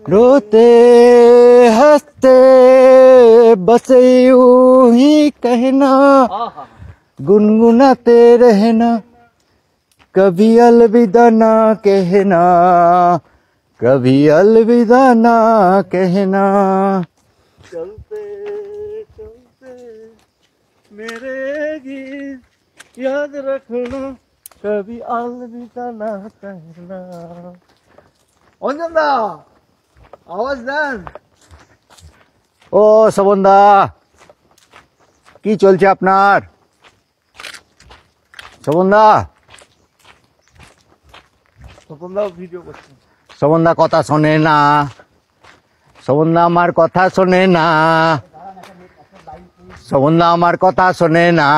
रोते हंसते बस यूं ही कहना, गुनगुनाते रहना, कभी अलविदा ना कहना, कभी अलविदा ना कहना। चलते चलते मेरे गीत याद रखना, कभी अलविदा ना कहना। অঞ্জন দা, আওয়াজ দেন। ও শোভন দা, কি চলছে আপনার? শোভন দা, শোভন দা ভিডিও করছে। শোভন দা কথা শোনে না, শোভন দা আমার কথা শোনে না, শোভন দা আমার কথা শোনে না,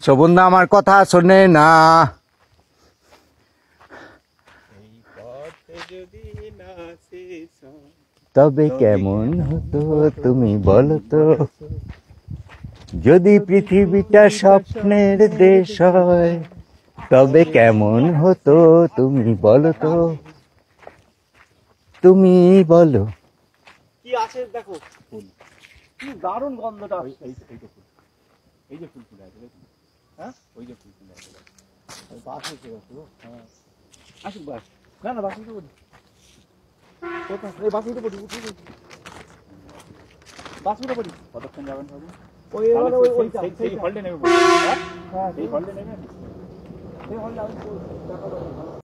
শোভন দা আমার কথা শোনে না। তবে কেমন হতো তুমি বলো তো, যদি পৃথিবীটা স্বপ্নের দেশ হয়, তবে কেমন হতো তুমি বলো তো, তুমি বলো। কি আছে দেখো, ফুল কি দারুণ গন্ধটা। এই যে ফুল ফুল আছে, হ্যাঁ ওই যে ফুল ফুল আছে, বাস হচ্ছে হ্যাঁ আসুক বাস। না না বাস উঠে পড়ি, বাস উঠে পড়ি, বাস উঠে পড়ি। কতক্ষণ যাবেন ভাবি? ওই সেই হলডে নেবে, হ্যাঁ সেই হলডে নেবে, সেই হলডে